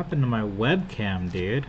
happened to my webcam, dude?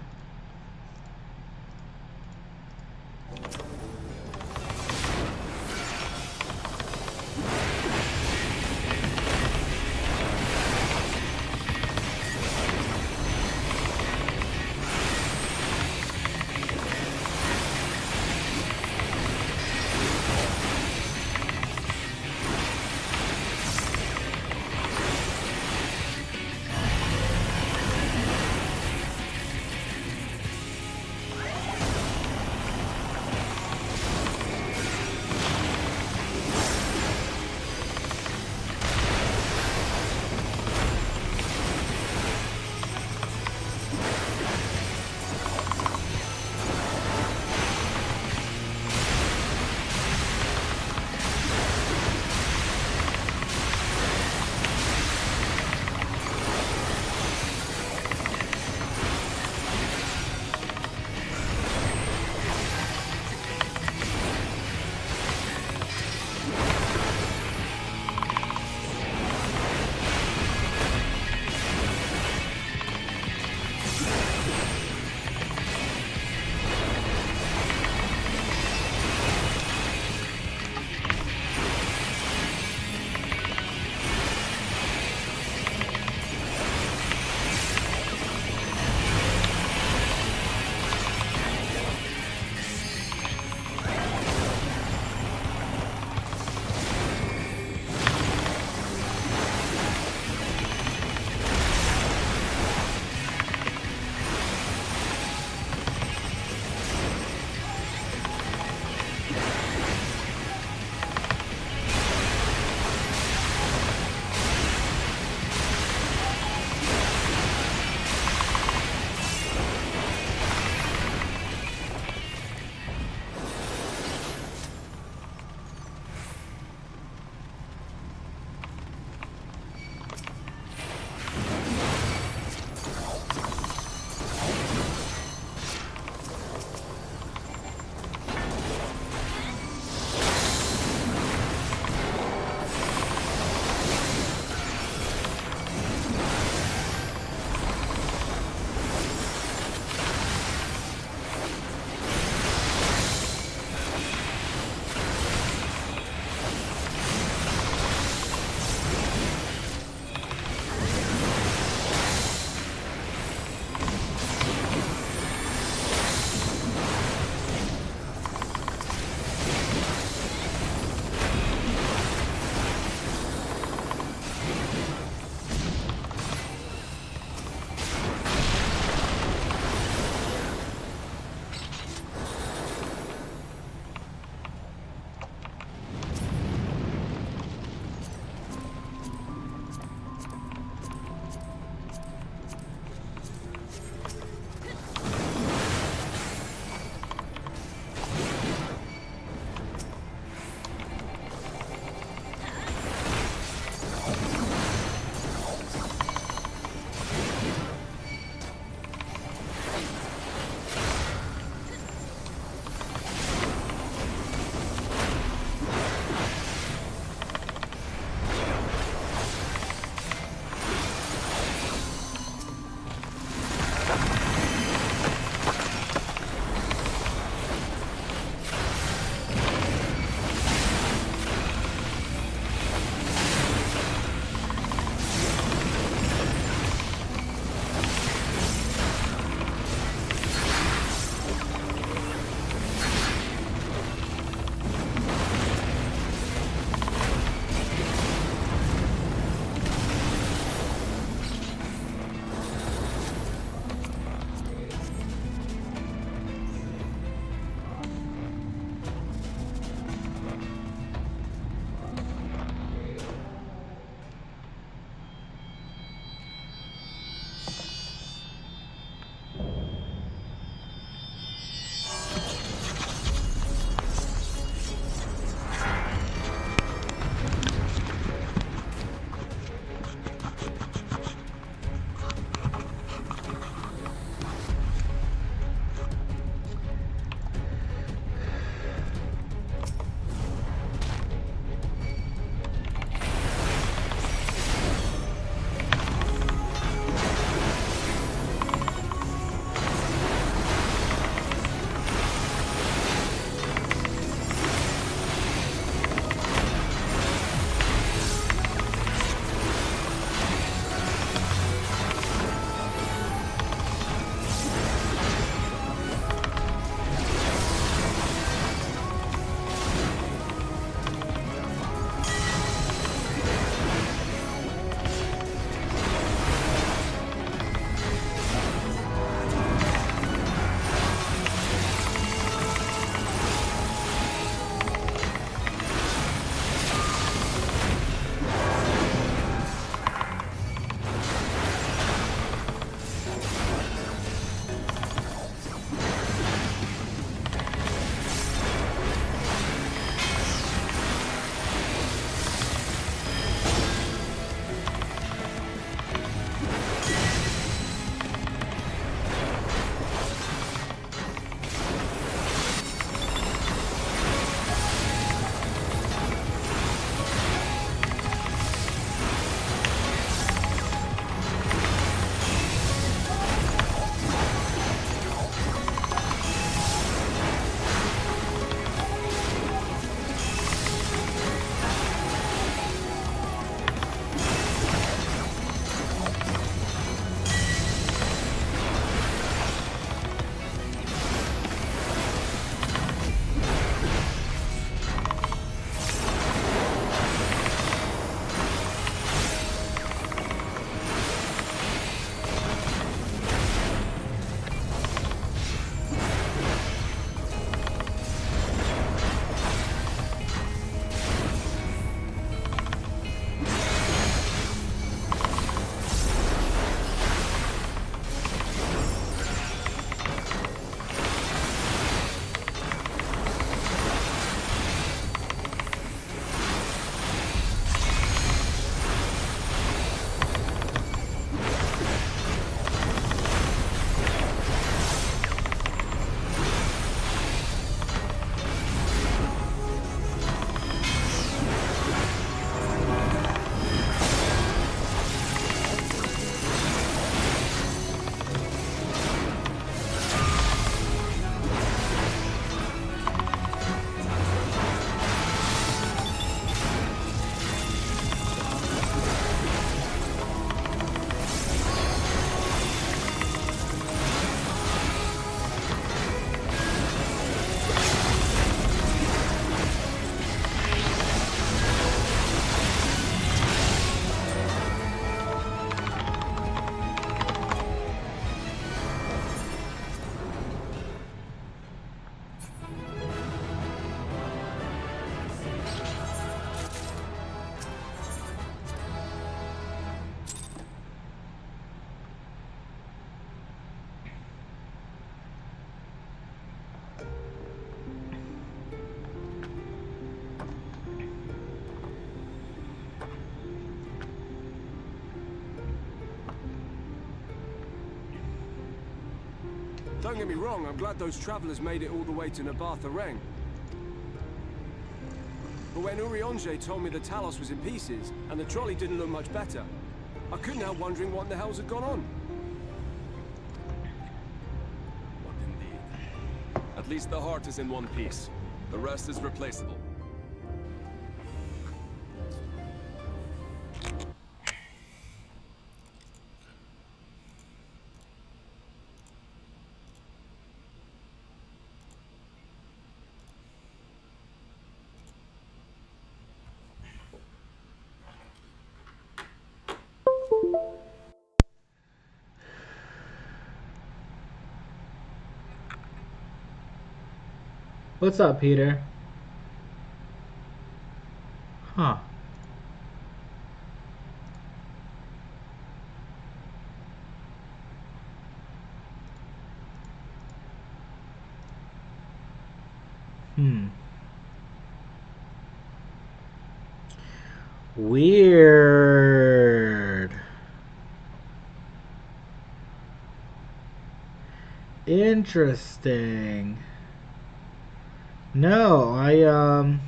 Don't get me wrong, I'm glad those travelers made it all the way to Nabartha Reng. But when Urianger told me the Talos was in pieces, and the trolley didn't look much better, I couldn't help wondering what in the hell's had gone on. What indeed? At least the heart is in one piece. The rest is replaceable. What's up, Peter? Huh. Weird. Interesting. No,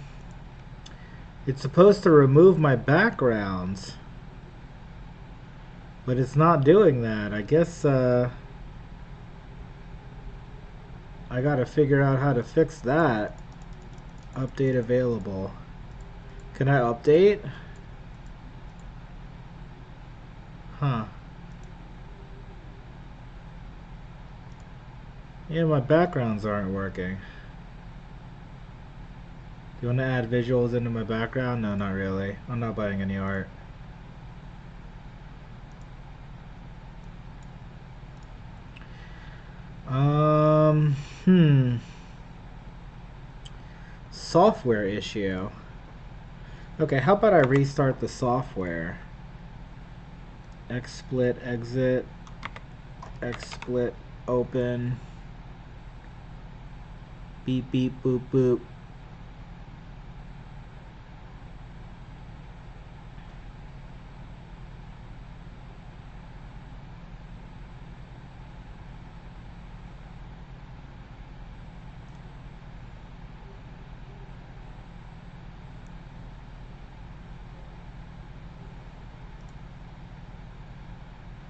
it's supposed to remove my backgrounds, but it's not doing that. I guess, I gotta figure out how to fix that. Update available. Can I update? Huh. Yeah, my backgrounds aren't working. Do you want to add visuals into my background? No, not really. I'm not buying any art. Software issue. Okay, how about I restart the software? XSplit exit. XSplit open. Beep beep boop boop.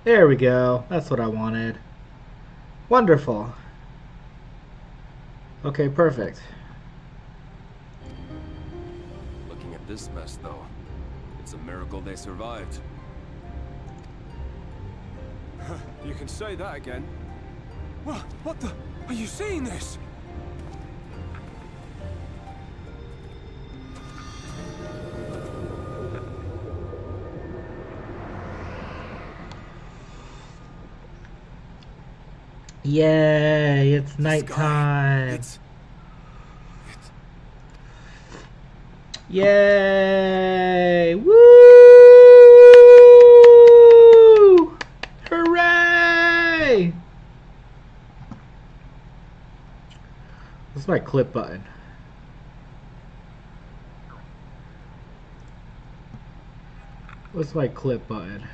There we go. That's what I wanted. Wonderful. Okay, perfect. Looking at this mess, though, it's a miracle they survived. You can say that again. What the? Are you seeing this? Yay, it's nighttime. It's... Yay! Woo! Hooray! What's my clip button? What's my clip button?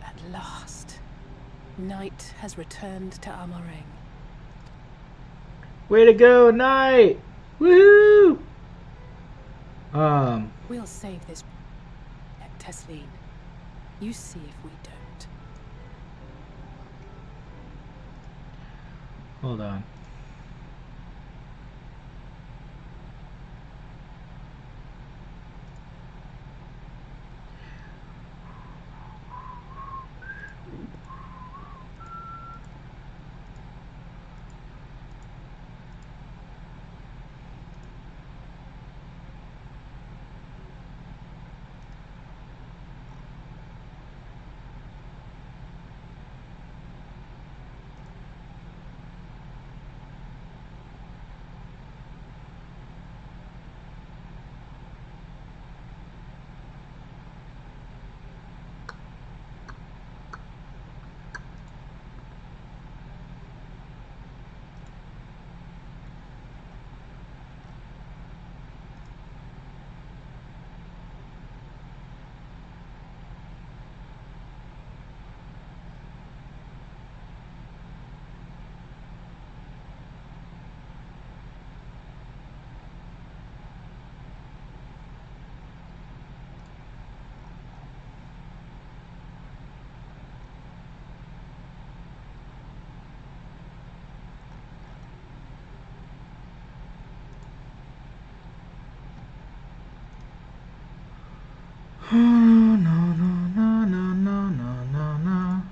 At last, night has returned to Amareng. Way to go, Knight! Woohoo! We'll save this, Tesleen. You see if we don't. Hold on. No, no, no, no, no, no, no, no.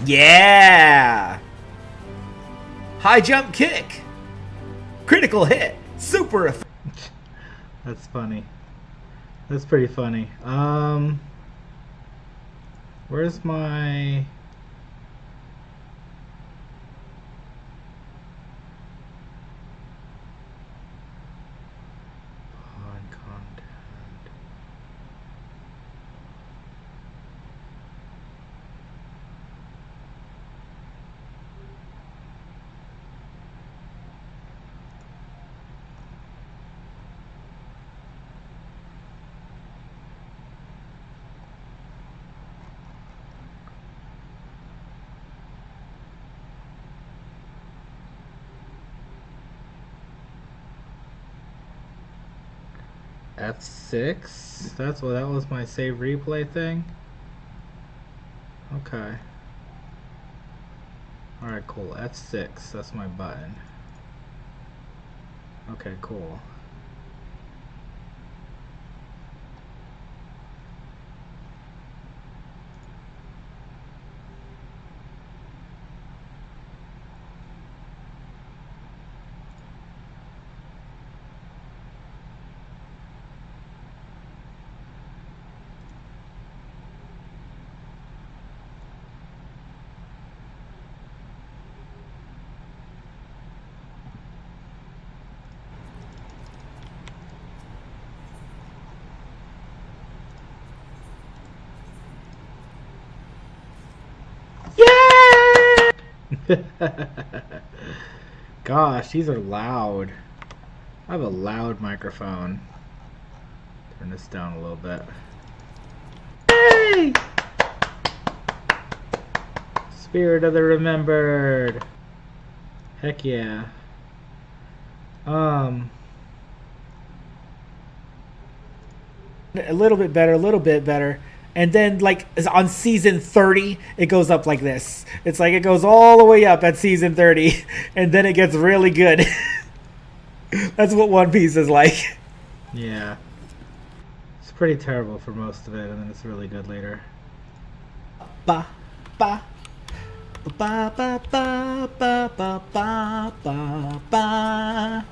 Yeah! High jump kick. Critical hit. Super effective. That's funny. That's pretty funny. Where's my... pawn content? F6? That's what, that was my save replay thing? Okay. Alright, cool. F6, that's my button. Okay, cool. Gosh, these are loud. I have a loud microphone. Turn this down a little bit. Yay! Spirit of the Remembered. Heck yeah. A little bit better, a little bit better. And then, like, on season 30, it goes up like this. It's like it goes all the way up at season 30, and then it gets really good. That's what One Piece is like. Yeah. It's pretty terrible for most of it, and then it's really good later. Ba, ba. Ba ba ba ba ba ba ba ba ba ba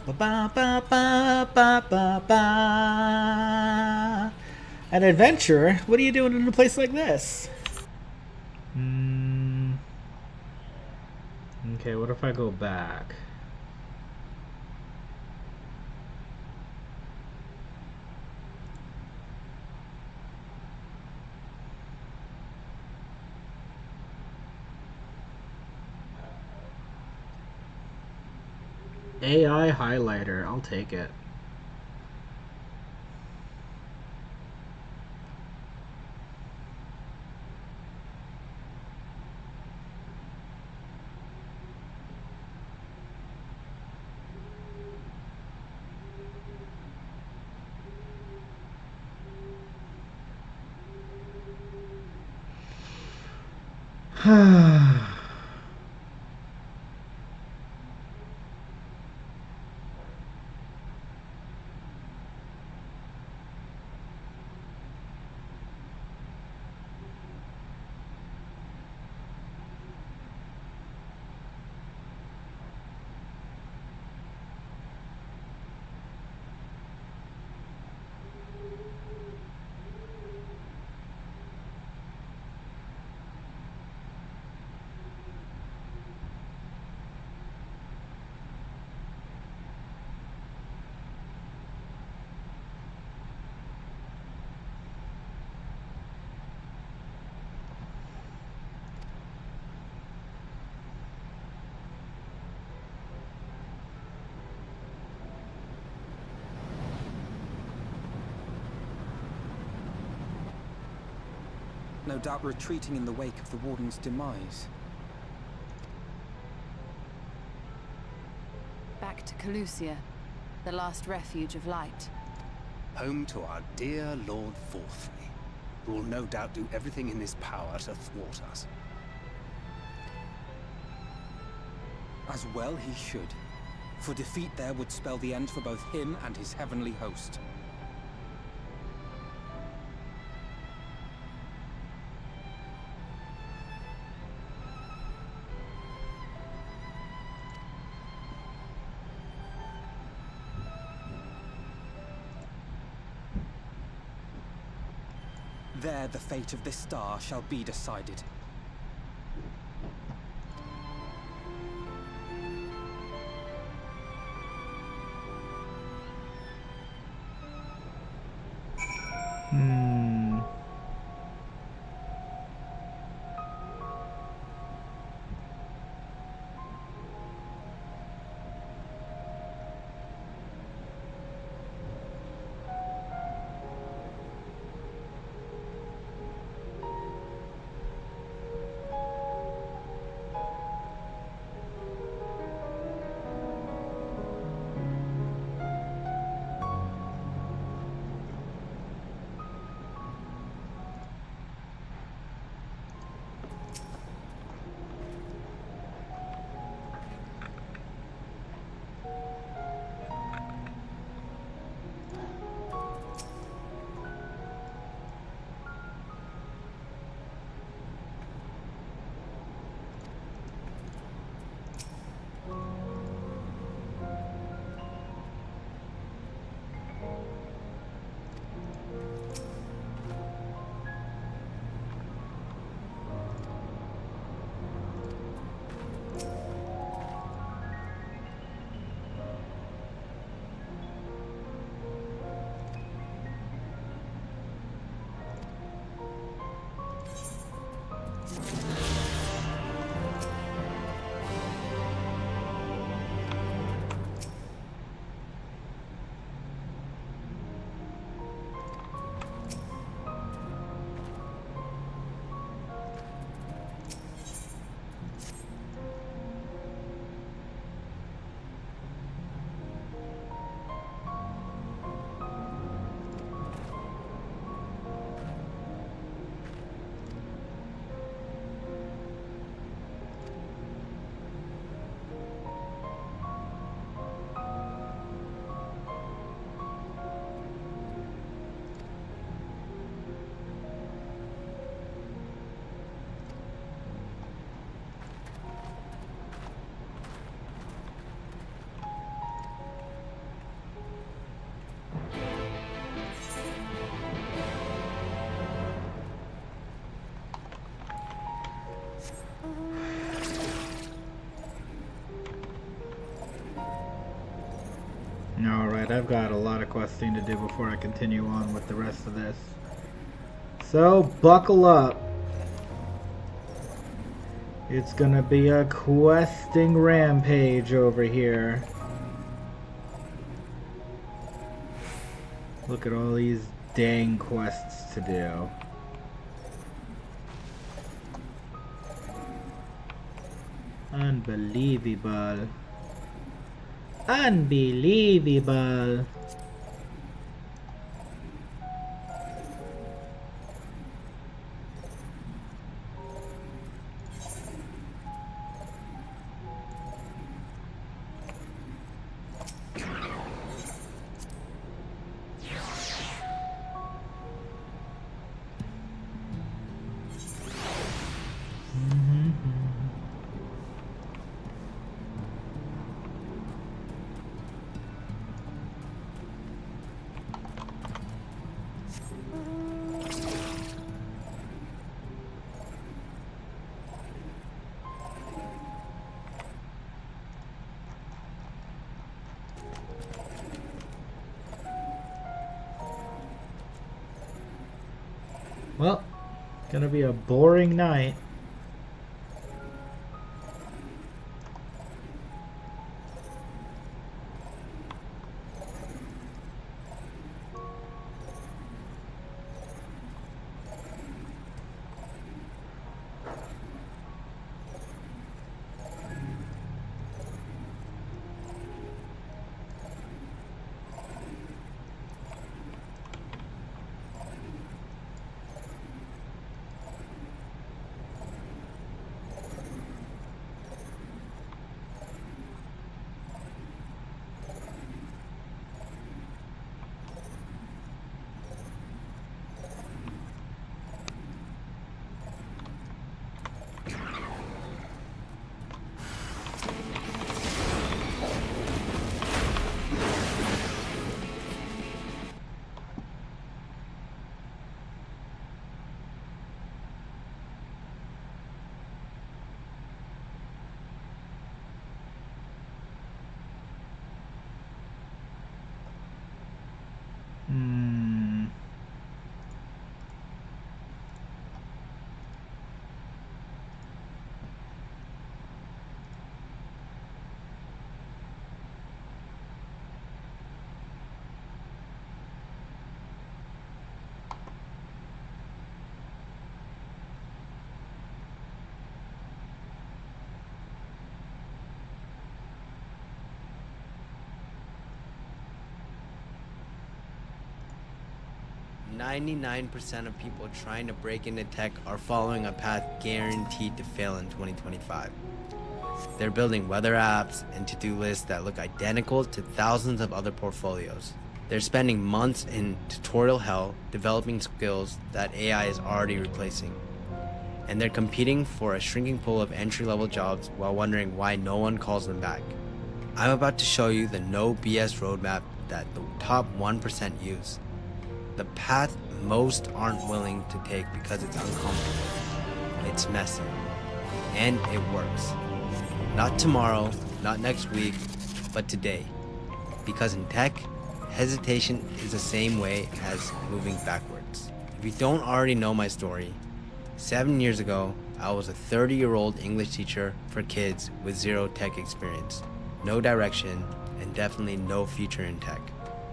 ba ba ba ba ba. An adventurer? What are you doing in a place like this? Okay, what if I go back? AI highlighter, I'll take it. No doubt retreating in the wake of the Warden's demise. back to Calusia, the last refuge of light. Home to our dear Lord Forthry, who will no doubt do everything in his power to thwart us. As well he should, for defeat there would spell the end for both him and his heavenly host. There the fate of this star shall be decided. Alright, I've got a lot of questing to do before I continue on with the rest of this. So, buckle up. It's gonna be a questing rampage over here. Look at all these dang quests to do. Unbelievable. Unbelievable. Well, gonna be a boring night. Hmm. "99% of people trying to break into tech are following a path guaranteed to fail in 2025. They're building weather apps and to-do lists that look identical to thousands of other portfolios. They're spending months in tutorial hell developing skills that AI is already replacing. And they're competing for a shrinking pool of entry-level jobs while wondering why no one calls them back. I'm about to show you the no BS roadmap that the top 1% use. The path most aren't willing to take because it's uncomfortable, it's messy, and it works. Not tomorrow, not next week, but today. Because in tech, hesitation is the same way as moving backwards. If you don't already know my story, 7 years ago, I was a 30-year-old English teacher for kids with zero tech experience, no direction, and definitely no future in tech.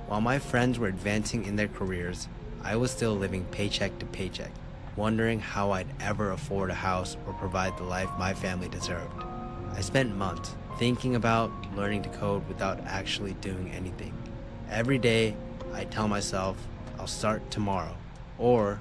While my friends were advancing in their careers, I was still living paycheck to paycheck, wondering how I'd ever afford a house or provide the life my family deserved. I spent months thinking about learning to code without actually doing anything. Every day, I tell myself, I'll start tomorrow, or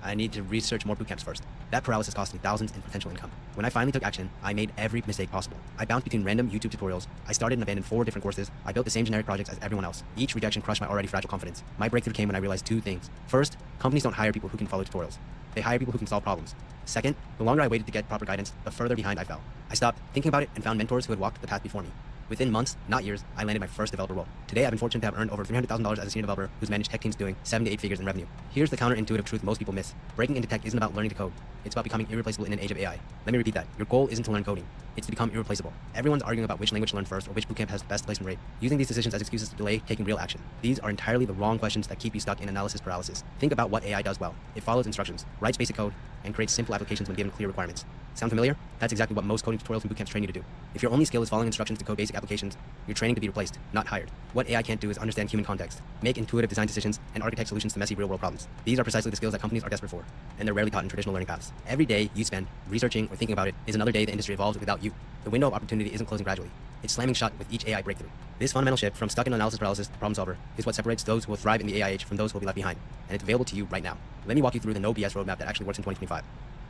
I need to research more bootcamps first. That paralysis cost me thousands in potential income. When I finally took action, I made every mistake possible. I bounced between random YouTube tutorials. I started and abandoned 4 different courses. I built the same generic projects as everyone else. Each rejection crushed my already fragile confidence. My breakthrough came when I realized 2 things. First, companies don't hire people who can follow tutorials. They hire people who can solve problems. Second, the longer I waited to get proper guidance, the further behind I fell. I stopped thinking about it and found mentors who had walked the path before me. Within months, not years, I landed my first developer role. Today, I've been fortunate to have earned over $300,000 as a senior developer who's managed tech teams doing 7 to 8 figures in revenue. Here's the counterintuitive truth most people miss. Breaking into tech isn't about learning to code. It's about becoming irreplaceable in an age of AI. Let me repeat that. Your goal isn't to learn coding. It's to become irreplaceable. Everyone's arguing about which language to learn first or which bootcamp has the best placement rate, using these decisions as excuses to delay taking real action. These are entirely the wrong questions that keep you stuck in analysis paralysis. Think about what AI does well. It follows instructions, writes basic code, and creates simple applications when given clear requirements. Sound familiar? That's exactly what most coding tutorials and bootcamps train you to do. If your only skill is following instructions to code basic applications, you're training to be replaced, not hired. What AI can't do is understand human context, make intuitive design decisions, and architect solutions to messy real-world problems. These are precisely the skills that companies are desperate for, and they're rarely taught in traditional learning paths. Every day you spend researching or thinking about it is another day the industry evolves without you. The window of opportunity isn't closing gradually. It's slamming shut with each AI breakthrough. This fundamental shift from stuck in analysis paralysis to problem solver is what separates those who will thrive in the AI age from those who will be left behind, and it's available to you right now. Let me walk you through the no BS roadmap that actually works in 2025.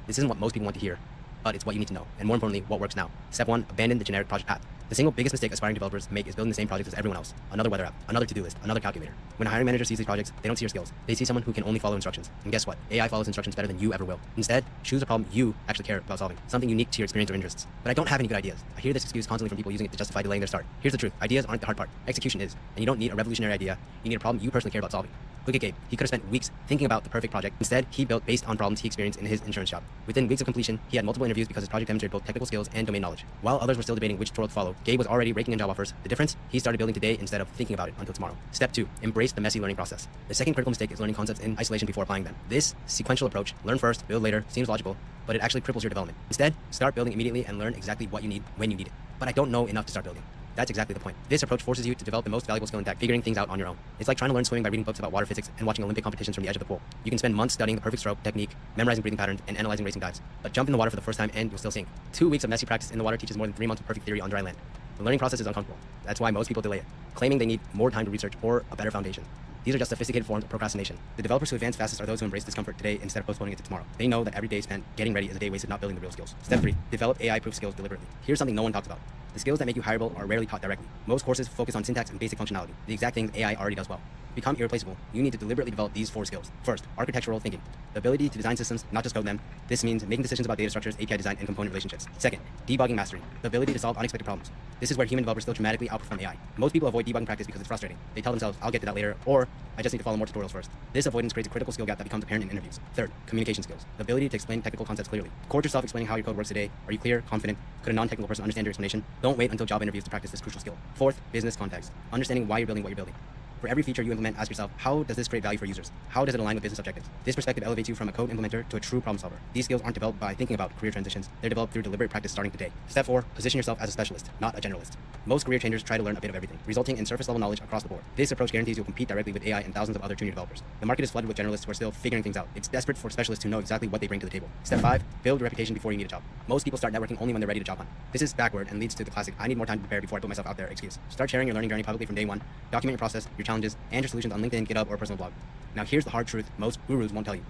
This isn't what most people want to hear, but it's what you need to know, and more importantly, what works now. Step 1, abandon the generic project path. The single biggest mistake aspiring developers make is building the same projects as everyone else. Another weather app, another to-do list, another calculator. When a hiring manager sees these projects, they don't see your skills. They see someone who can only follow instructions. And guess what? AI follows instructions better than you ever will. Instead, choose a problem you actually care about solving, something unique to your experience or interests. But I don't have any good ideas. I hear this excuse constantly from people using it to justify delaying their start. Here's the truth. Ideas aren't the hard part. Execution is. And you don't need a revolutionary idea. You need a problem you personally care about solving. Look at Gabe. He could have spent weeks thinking about the perfect project. Instead, he built based on problems he experienced in his insurance job. Within weeks of completion, he had multiple interviews because his project demonstrated both technical skills and domain knowledge. While others were still debating which tutorial to follow, Gabe was already raking in job offers. The difference? He started building today instead of thinking about it until tomorrow. Step 2. Embrace the messy learning process. The second critical mistake is learning concepts in isolation before applying them. This sequential approach, learn first, build later, seems logical, but it actually cripples your development. Instead, start building immediately and learn exactly what you need when you need it. But I don't know enough to start building. That's exactly the point. This approach forces you to develop the most valuable skill in tech, figuring things out on your own. It's like trying to learn swimming by reading books about water physics and watching Olympic competitions from the edge of the pool. You can spend months studying the perfect stroke technique, memorizing breathing patterns, and analyzing racing dives. But jump in the water for the first time and you'll still sink. 2 weeks of messy practice in the water teaches more than 3 months of perfect theory on dry land. The learning process is uncomfortable. That's why most people delay it, claiming they need more time to research or a better foundation. These are just sophisticated forms of procrastination. The developers who advance fastest are those who embrace discomfort today instead of postponing it to tomorrow. They know that every day spent getting ready is a day wasted not building the real skills. Step 3. Develop AI-proof skills deliberately. Here's something no one talks about. The skills that make you hireable are rarely taught directly. Most courses focus on syntax and basic functionality, the exact things AI already does well. To become irreplaceable, you need to deliberately develop these 4 skills. First, architectural thinking. The ability to design systems, not just code them. This means making decisions about data structures, API design, and component relationships. Second, debugging mastery. The ability to solve unexpected problems. This is where human developers still dramatically outperform AI. Most people avoid debugging practice because it's frustrating. They tell themselves, I'll get to that later, or I just need to follow more tutorials first. This avoidance creates a critical skill gap that becomes apparent in interviews. Third, communication skills. The ability to explain technical concepts clearly. Record yourself explaining how your code works today. Are you clear, confident? Could a non-technical person understand your explanation? Don't wait until job interviews to practice this crucial skill. Fourth, business context. Understanding why you're building what you're building. For every feature you implement, ask yourself, how does this create value for users? How does it align with business objectives? This perspective elevates you from a code implementer to a true problem solver. These skills aren't developed by thinking about career transitions. They're developed through deliberate practice starting today. Step 4, position yourself as a specialist, not a generalist. Most career changers try to learn a bit of everything, resulting in surface-level knowledge across the board. This approach guarantees you'll compete directly with AI and thousands of other junior developers. The market is flooded with generalists who are still figuring things out. It's desperate for specialists who know exactly what they bring to the table. Step 5, build a reputation before you need a job. Most people start networking only when they're ready to job hunt. This is backward and leads to the classic, I need more time to prepare before I put myself out there excuse. Start sharing your learning journey publicly from day one. Document your process, your challenges, and your solutions on LinkedIn, GitHub, or a personal blog. Now here's the hard truth most gurus won't tell you.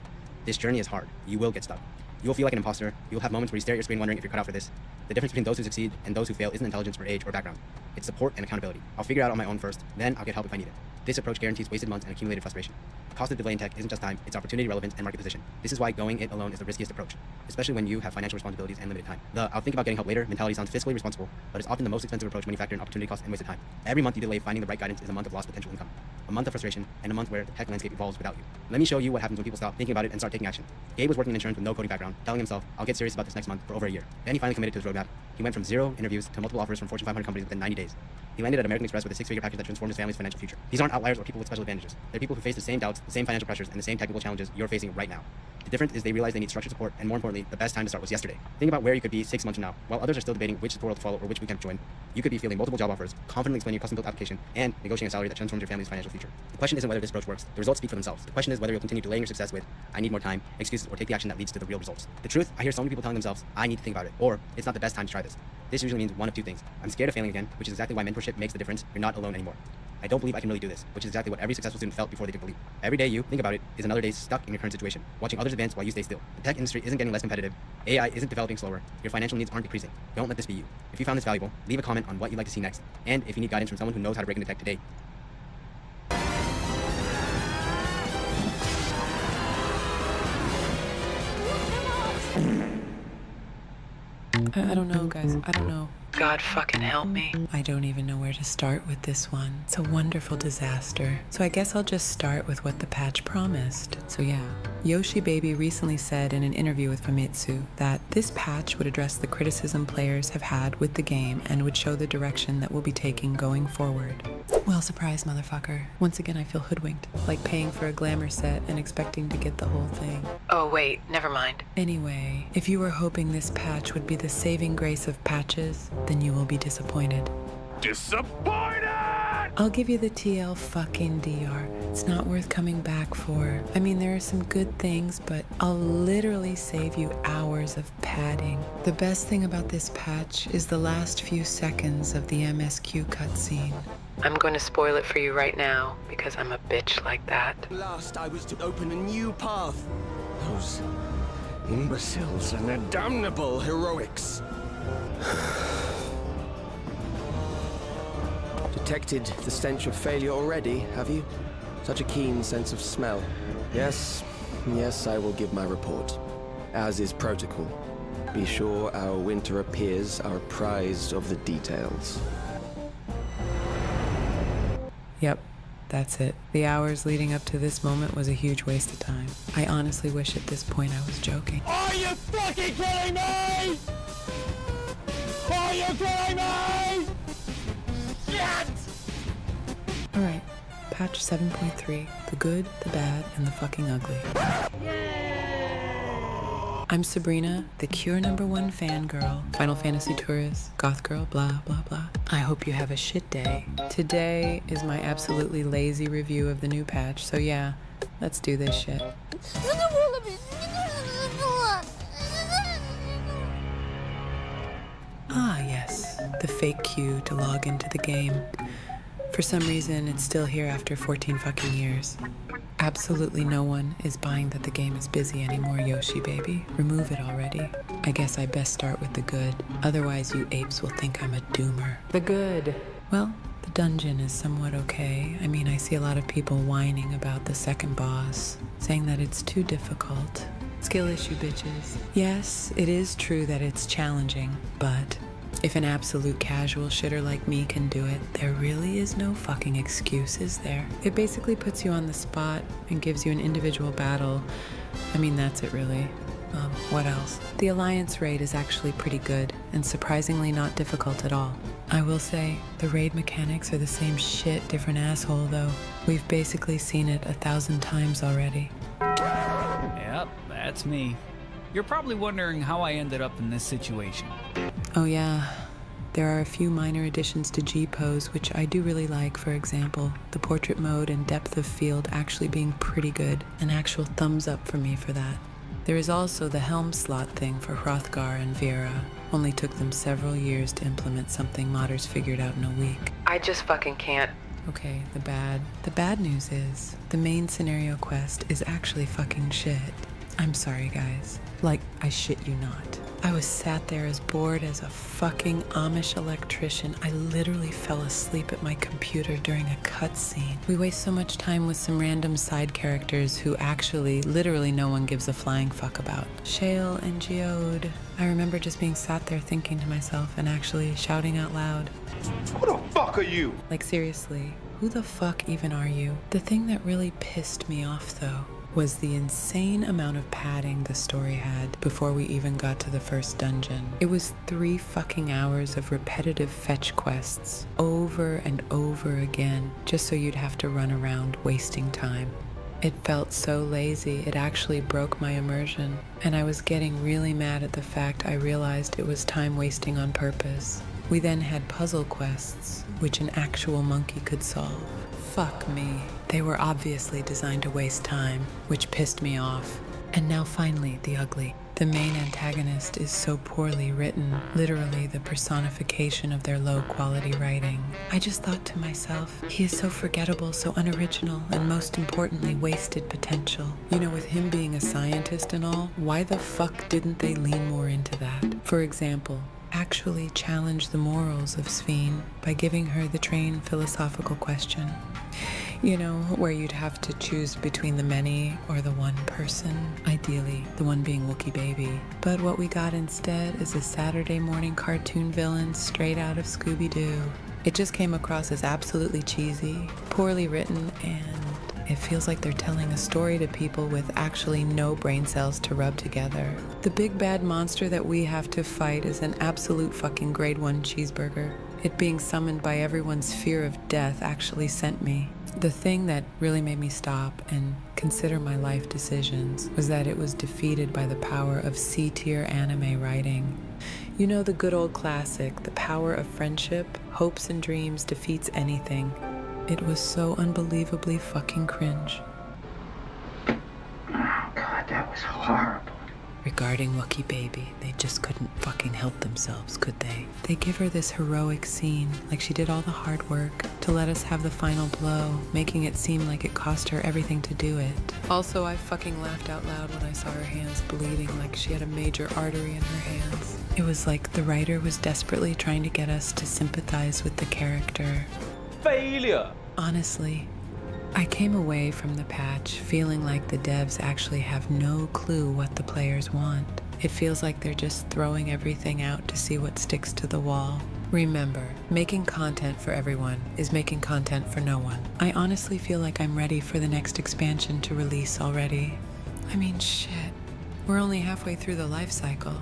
This journey is hard. You will get stuck. You'll feel like an imposter. You'll have moments where you stare at your screen wondering if you're cut out for this. The difference between those who succeed and those who fail isn't intelligence or age or background. It's support and accountability. I'll figure it out on my own first, then I'll get help if I need it. This approach guarantees wasted months and accumulated frustration. The cost of delay in tech isn't just time, it's opportunity, relevance, and market position. This is why going it alone is the riskiest approach, especially when you have financial responsibilities and limited time. The I'll think about getting help later mentality sounds fiscally responsible, but it's often the most expensive approach when you factor in opportunity cost and wasted time. Every month you delay finding the right guidance is a month of lost potential income, a month of frustration, and a month where the tech landscape evolves without you. Let me show you what happens when people stop thinking about it and start taking action. Gabe was working in insurance with no coding background, telling himself, I'll get serious about this next month for over a year. Then he finally committed to his roadmap. He went from 0 interviews to multiple offers from Fortune 500 companies within 90 days. He landed at American Express with a 6-figure package that transformed his family's financial future. These aren't outliers or people with special advantages. They're people who face the same doubts, the same financial pressures, and the same technical challenges you're facing right now. The difference is they realize they need structured support, and more importantly, the best time to start was yesterday. Think about where you could be 6 months from now. While others are still debating which tutorial to follow or which bootcamp to join, you could be fielding multiple job offers, confidently explaining your custom-built application, and negotiating a salary that transforms your family's financial future. The question isn't whether this approach works. The results speak for themselves. The question is whether you'll continue delaying your success with, I need more time, excuses, or take the action that leads to the real results. The truth, I hear so many people telling themselves, I need to think about it, or it's not the best time to try this. This usually means one of 2 things. I'm scared of failing again, which is exactly why mentorship makes the difference. You're not alone anymore. I don't believe I can really do this, which is exactly what every successful student felt before they took the leap. Every day you think about it is another day stuck in your current situation, watching others advance while you stay still. The tech industry isn't getting less competitive. AI isn't developing slower. Your financial needs aren't decreasing. Don't let this be you. If you found this valuable, leave a comment on what you'd like to see next. And if you need guidance from someone who knows how to break into tech today, I don't know, guys. I don't know. God fucking help me. I don't even know where to start with this one. It's a wonderful disaster. So I guess I'll just start with what the patch promised. So yeah, Yoshi Baby recently said in an interview with Famitsu that this patch would address the criticism players have had with the game and would show the direction that we'll be taking going forward. Well, surprise, motherfucker. Once again, I feel hoodwinked, like paying for a glamour set and expecting to get the whole thing. Oh, wait, never mind. Anyway, if you were hoping this patch would be the saving grace of patches, then you will be disappointed. Disappointed! I'll give you the TL fucking DR. It's not worth coming back for. I mean, there are some good things, but I'll literally save you hours of padding. The best thing about this patch is the last few seconds of the MSQ cutscene. I'm going to spoil it for you right now, because I'm a bitch like that. Last I was to open a new path. Those imbeciles and their damnable heroics. Detected the stench of failure already, have you? Such a keen sense of smell. Yes, I will give my report. As is protocol. Be sure our winter peers are apprised of the details. Yep, that's it. The hours leading up to this moment was a huge waste of time. I honestly wish at this point I was joking. Are you fucking kidding me? Are you kidding me? Shit! Alright, patch 7.3. The good, the bad, and the fucking ugly. I'm Sabrina, the Cure #1 fangirl, Final Fantasy tourist, goth girl, blah, blah, blah. I hope you have a shit day. Today is my absolutely lazy review of the new patch, so yeah, let's do this shit. Ah, yes, the fake queue to log into the game. For some reason, it's still here after 14 fucking years. Absolutely no one is buying that the game is busy anymore, Yoshi Baby. Remove it already. I guess I best start with the good. Otherwise, you apes will think I'm a doomer. The good. Well, the dungeon is somewhat okay. I mean, I see a lot of people whining about the second boss, saying that it's too difficult. Skill issue, bitches. Yes, it is true that it's challenging, but if an absolute casual shitter like me can do it, there really is no fucking excuse, is there? It basically puts you on the spot and gives you an individual battle. I mean, that's it really. What else? The Alliance raid is actually pretty good, and surprisingly not difficult at all. I will say, the raid mechanics are the same shit, different asshole though. We've basically seen it 1,000 times already. Yep, that's me. You're probably wondering how I ended up in this situation. Oh yeah, there are a few minor additions to G-Pose which I do really like. For example, the portrait mode and depth of field actually being pretty good. An actual thumbs up for me for that. There is also the helm slot thing for Hrothgar and Vera. Only took them several years to implement something modders figured out in a week. I just fucking can't. Okay, the bad news is, the main scenario quest is actually fucking shit. I'm sorry guys. Like, I shit you not. I was sat there as bored as a fucking Amish electrician. I literally fell asleep at my computer during a cutscene. We waste so much time with some random side characters who actually, literally no one gives a flying fuck about. Shale and Geode. I remember just being sat there thinking to myself and actually shouting out loud. Who the fuck are you? Like seriously, who the fuck even are you? The thing that really pissed me off though was the insane amount of padding the story had before we even got to the first dungeon. It was 3 fucking hours of repetitive fetch quests over and over again, just so you'd have to run around wasting time. It felt so lazy, it actually broke my immersion, and I was getting really mad at the fact I realized it was time wasting on purpose. We then had puzzle quests, which an actual monkey could solve. Fuck me. They were obviously designed to waste time, which pissed me off. And now finally, the ugly. The main antagonist is so poorly written, literally the personification of their low-quality writing. I just thought to myself, he is so forgettable, so unoriginal, and most importantly, wasted potential. You know, with him being a scientist and all, why the fuck didn't they lean more into that? For example, actually challenge the morals of Ffxiv by giving her the trained philosophical question. You know, where you'd have to choose between the many or the one person, ideally the one being Wookiee Baby. But what we got instead is a Saturday morning cartoon villain straight out of Scooby-Doo. It just came across as absolutely cheesy, poorly written, and it feels like they're telling a story to people with actually no brain cells to rub together. The big bad monster that we have to fight is an absolute fucking grade 1 cheeseburger. It being summoned by everyone's fear of death actually sent me. The thing that really made me stop and consider my life decisions was that it was defeated by the power of C-tier anime writing. You know, the good old classic, the power of friendship, hopes and dreams defeats anything. It was so unbelievably fucking cringe. Oh God, that was horrible. Regarding Wookiee Baby, they just couldn't fucking help themselves, could they? They give her this heroic scene, like she did all the hard work, to let us have the final blow, making it seem like it cost her everything to do it. Also, I fucking laughed out loud when I saw her hands bleeding like she had a major artery in her hands. It was like the writer was desperately trying to get us to sympathize with the character. Failure! Honestly, I came away from the patch feeling like the devs actually have no clue what the players want. It feels like they're just throwing everything out to see what sticks to the wall. Remember, making content for everyone is making content for no one. I honestly feel like I'm ready for the next expansion to release already. I mean, shit. We're only halfway through the life cycle.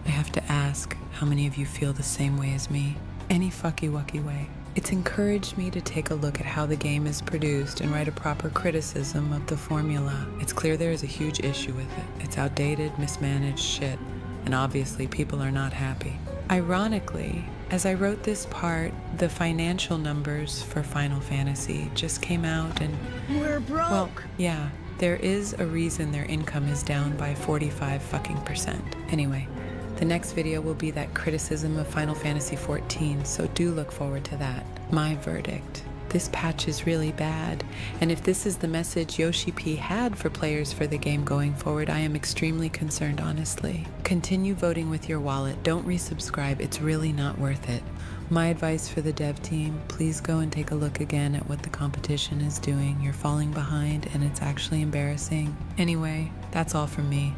I have to ask, how many of you feel the same way as me? Any fucky-wucky way. It's encouraged me to take a look at how the game is produced and write a proper criticism of the formula. It's clear there is a huge issue with it. It's outdated, mismanaged shit, and obviously people are not happy. Ironically, as I wrote this part, the financial numbers for Final Fantasy just came out and... We're broke! Well, yeah, there is a reason their income is down by 45%. Anyway, the next video will be that criticism of Final Fantasy XIV, so do look forward to that. My verdict This patch is really bad, and if this is the message Yoshi P had for players for the game going forward, I am extremely concerned, honestly. Continue voting with your wallet. Don't resubscribe. It's really not worth it. My advice for the dev team, please go and take a look again at what the competition is doing. You're falling behind, and it's actually embarrassing. Anyway, that's all from me.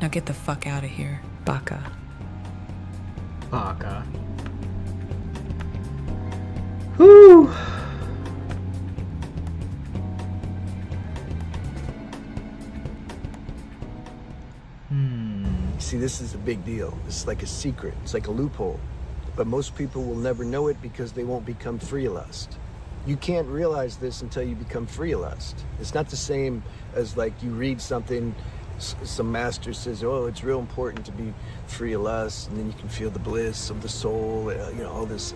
Now get the fuck out of here, Baka. Baka. Whew. See, this is a big deal. It's like a secret. It's like a loophole. But most people will never know it because they won't become free of lust. You can't realize this until you become free of lust. It's not the same as like you read something, some master says, oh, it's real important to be free of lust, and then you can feel the bliss of the soul, you know, all this,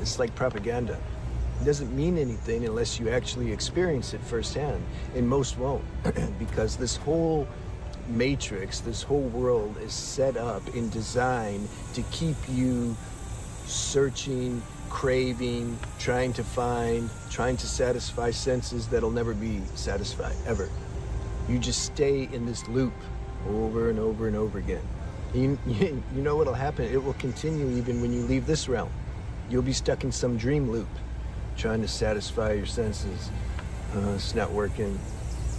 it's like propaganda. It doesn't mean anything unless you actually experience it firsthand, and most won't, because this whole matrix, this whole world is set up and designed to keep you searching, craving, trying to find, trying to satisfy senses that'll never be satisfied, ever. You just stay in this loop over and over and over again. You know what'll happen? It will continue even when you leave this realm. You'll be stuck in some dream loop, trying to satisfy your senses. It's not working.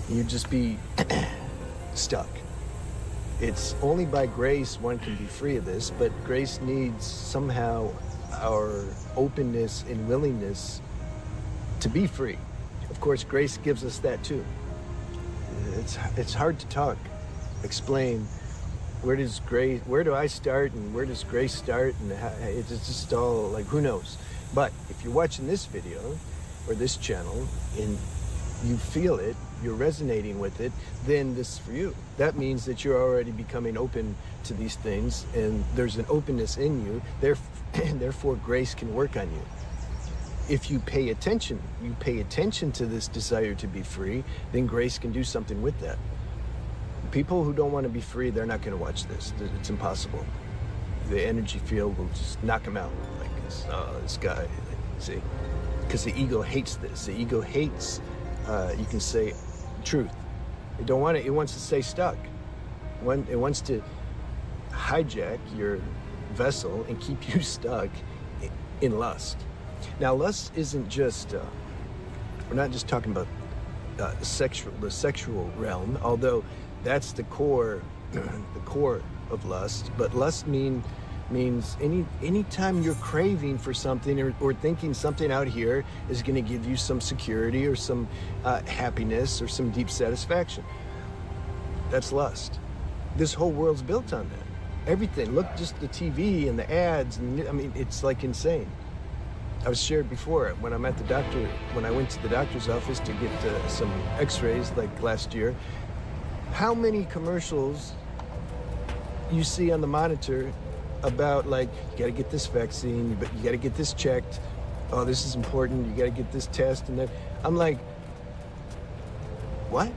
You'll just be stuck. It's only by grace one can be free of this, but grace needs somehow our openness and willingness to be free. Of course, grace gives us that too. It's hard to explain where do I start and where does grace start, and it's just all like, who knows? But if you're watching this video or this channel and you feel it, you're resonating with it, then this is for you. That means that you're already becoming open to these things, and there's an openness in you, therefore grace can work on you. If you pay attention to this desire to be free, then grace can do something with that. People who don't want to be free, they're not going to watch this. It's impossible. The energy field will just knock them out. Like, this guy, see? Because the ego hates this. The ego hates, you can say, truth. It don't want it. It wants to stay stuck. It wants to hijack your vessel and keep you stuck in lust. Now, lust isn't just, we're not just talking about the sexual realm, although that's the core of lust. But lust means any time you're craving for something or thinking something out here is going to give you some security or some happiness or some deep satisfaction. That's lust. This whole world's built on that. Everything. Look, just the TV and the ads, and I mean, it's like insane. I was shared before when I went to the doctor's office to get some x-rays like last year. How many commercials you see on the monitor about, like, you gotta get this vaccine, but you gotta get this checked. Oh, this is important, you gotta get this test, and then I'm like, what?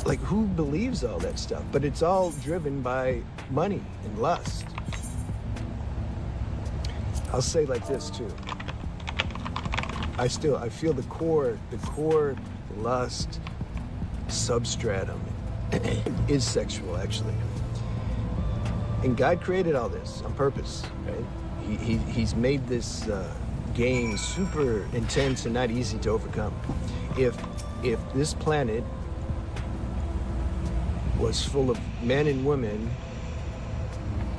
Like, who believes all that stuff? But it's all driven by money and lust. I'll say like this too. I feel the core lust substratum is sexual, actually. And God created all this on purpose, right? He's made this game super intense and not easy to overcome. If this planet was full of men and women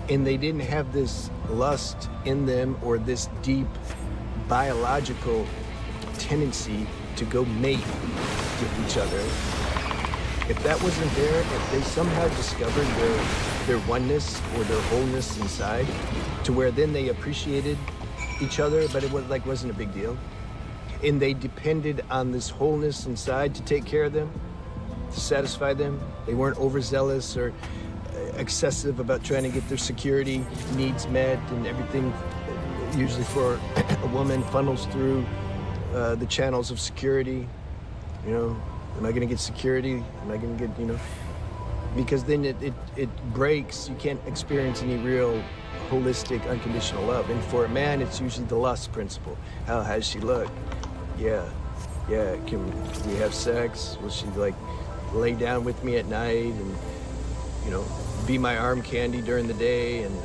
and they didn't have this lust in them or this deep biological tendency to go mate with each other, if that wasn't there, if they somehow discovered their oneness or their wholeness inside, to where then they appreciated each other, but it wasn't a big deal, and they depended on this wholeness inside to take care of them, to satisfy them, they weren't overzealous or excessive about trying to get their security needs met, and everything usually for a woman funnels through the channels of security. You know, am I going to get security? Am I going to get, because then it breaks. You can't experience any real holistic, unconditional love. And for a man, it's usually the lust principle. How does she look? Yeah, can we have sex? Will she like lay down with me at night and, you know, be my arm candy during the day and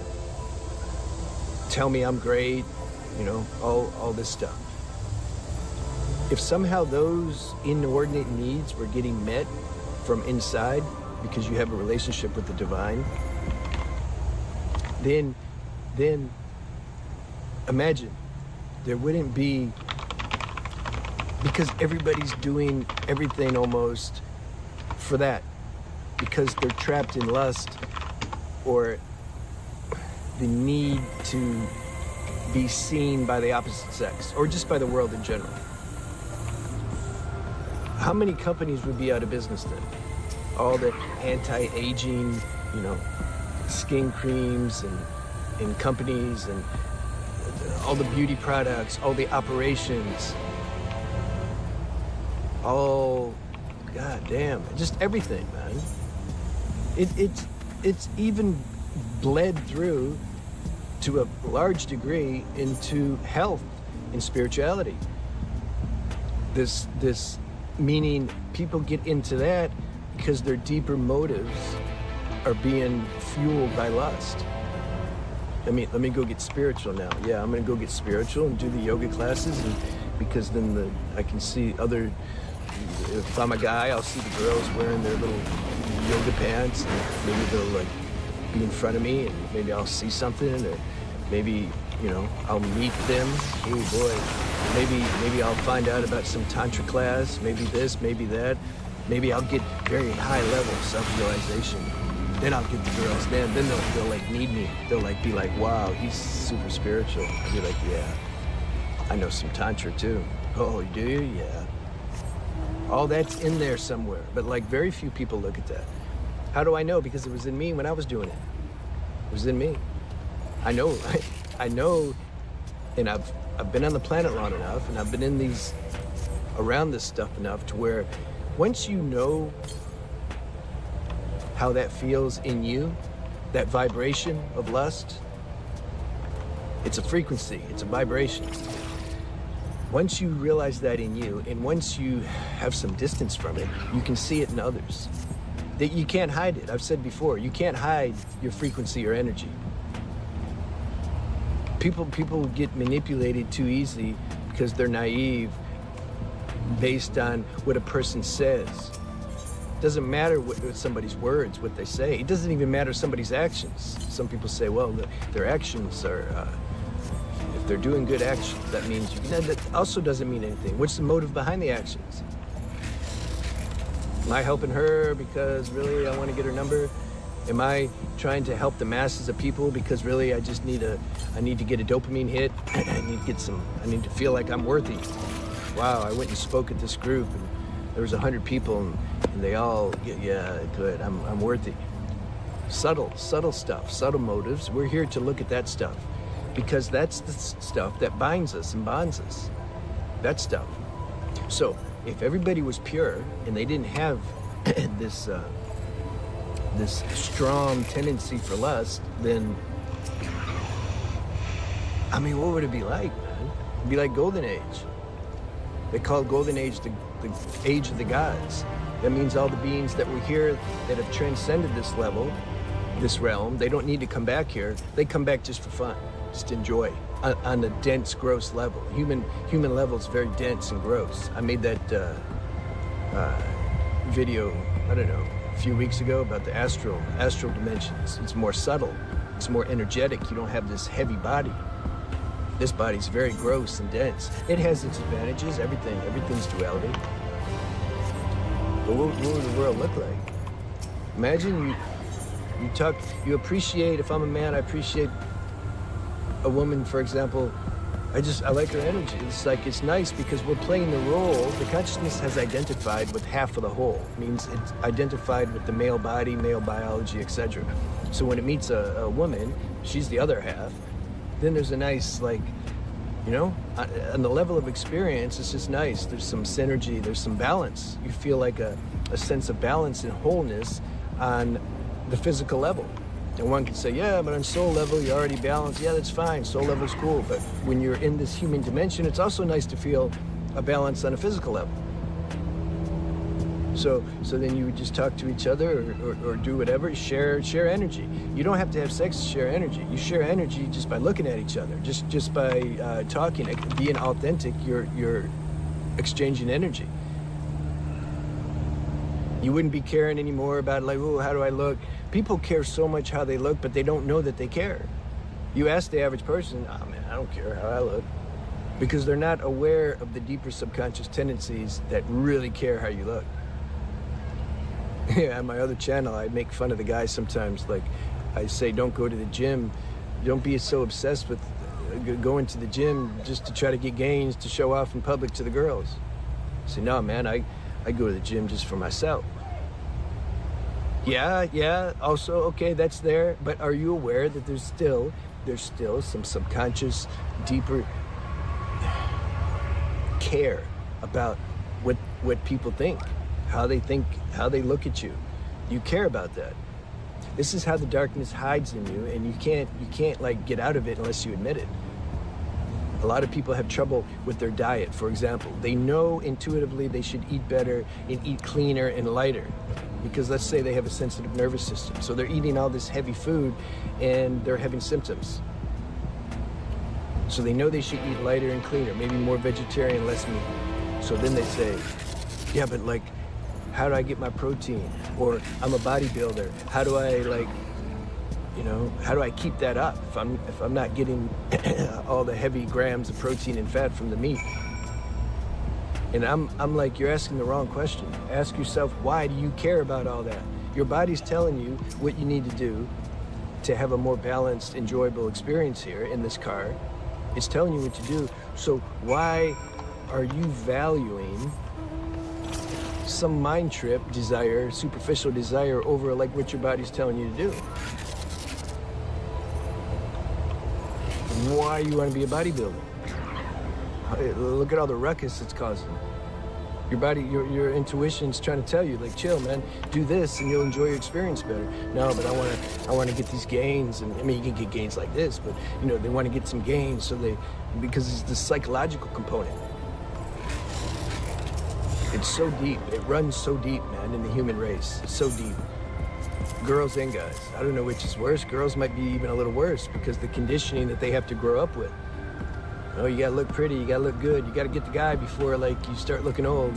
tell me I'm great, you know, all this stuff. If somehow those inordinate needs were getting met from inside because you have a relationship with the divine, then imagine there wouldn't be, because everybody's doing everything almost for that, because they're trapped in lust or the need to be seen by the opposite sex or just by the world in general. How many companies would be out of business then? All the anti-aging, you know, skin creams and companies and all the beauty products, all the operations, all, god damn, just everything, man. It's even bled through to a large degree into health and spirituality. This meaning people get into that because their deeper motives are being fueled by lust. Let me go get spiritual now. Yeah, I'm gonna go get spiritual and do the yoga classes, and because then I can see other. If I'm a guy, I'll see the girls wearing their little yoga pants, and maybe they'll like be in front of me, and maybe I'll see something, or maybe, you know, I'll meet them. Oh boy, maybe I'll find out about some tantra class. Maybe this, maybe that. Maybe I'll get very high level self-realization. Then I'll get the girls. Then they'll like need me. They'll like be like, wow, he's super spiritual. I'll be like, yeah, I know some tantra too. Oh, do you? Yeah. All that's in there somewhere, but like very few people look at that. How do I know? Because it was in me when I was doing it. It was in me. I know, and I've been on the planet long enough, and I've been in these, around this stuff enough to where once you know how that feels in you, that vibration of lust, it's a frequency, it's a vibration. Once you realize that in you, and once you have some distance from it, you can see it in others. That you can't hide it. I've said before, you can't hide your frequency or energy. People get manipulated too easily because they're naive based on what a person says. It doesn't matter what somebody's words, what they say. It doesn't even matter somebody's actions. Some people say, well, their actions are, if they're doing good actions, that means you can. That also doesn't mean anything. What's the motive behind the actions? Am I helping her because really I want to get her number? Am I trying to help the masses of people because really I just need I need to get a dopamine hit? I need to feel like I'm worthy. Wow, I went and spoke at this group and there was 100 people and they all, yeah, good, I'm worthy. Subtle stuff, subtle motives. We're here to look at that stuff because that's the stuff that binds us and bonds us. That stuff. So if everybody was pure and they didn't have this strong tendency for lust, then, I mean, what would it be like, man? It'd be like Golden Age. They call Golden Age the age of the gods. That means all the beings that were here that have transcended this level, this realm, they don't need to come back here. They come back just for fun, just enjoy on a dense, gross level. Human level is very dense and gross. I made that video, I don't know, a few weeks ago about the astral dimensions. It's more subtle, it's more energetic. You don't have this heavy body. This body's very gross and dense. It has its advantages, everything's duality. But what would the world look like? Imagine you appreciate, if I'm a man, I appreciate a woman, for example, I like her energy. It's like, it's nice because we're playing the role. The consciousness has identified with half of the whole. It means it's identified with the male body, male biology, etc. So when it meets a woman, she's the other half, then there's a nice, like, you know, on the level of experience, it's just nice. There's some synergy, there's some balance. You feel like a sense of balance and wholeness on the physical level. And one can say, yeah, but on soul level, you're already balanced. Yeah, that's fine. Soul level's cool. But when you're in this human dimension, it's also nice to feel a balance on a physical level. So then you would just talk to each other or do whatever, share energy. You don't have to have sex to share energy. You share energy just by looking at each other, just by talking, being authentic. You're exchanging energy. You wouldn't be caring anymore about like, oh, how do I look? People care so much how they look, but they don't know that they care. You ask the average person, oh man, I don't care how I look. Because they're not aware of the deeper subconscious tendencies that really care how you look. Yeah, on my other channel, I make fun of the guys sometimes. Like, I say, don't go to the gym. Don't be so obsessed with going to the gym just to try to get gains to show off in public to the girls. I say, no, man, I go to the gym just for myself. Yeah, also, okay, that's there. But are you aware that there's still some subconscious, deeper care about what people think, how they look at you. You care about that. This is how the darkness hides in you, and you can't like get out of it unless you admit it. A lot of people have trouble with their diet, for example. They know intuitively they should eat better and eat cleaner and lighter. Because let's say they have a sensitive nervous system. So they're eating all this heavy food and they're having symptoms. So they know they should eat lighter and cleaner, maybe more vegetarian, less meat. So then they say, yeah, but like, how do I get my protein? Or I'm a bodybuilder. How do I how do I keep that up if I'm not getting all the heavy grams of protein and fat from the meat? And I'm like, you're asking the wrong question. Ask yourself, why do you care about all that? Your body's telling you what you need to do to have a more balanced, enjoyable experience here in this car. It's telling you what to do. So why are you valuing some mind trip desire, superficial desire over like what your body's telling you to do? Why you want to be a bodybuilder? Look at all the ruckus it's causing. Your body, your intuition's trying to tell you, like, chill, man, do this and you'll enjoy your experience better. No, but I want to get these gains, and I mean, you can get gains like this, but they want to get some gains, so because it's the psychological component. It's so deep. It runs so deep, man, in the human race. It's so deep. Girls and guys. I don't know which is worse. Girls might be even a little worse because the conditioning that they have to grow up with. Oh, you gotta look pretty, you gotta look good, you gotta get the guy before like you start looking old.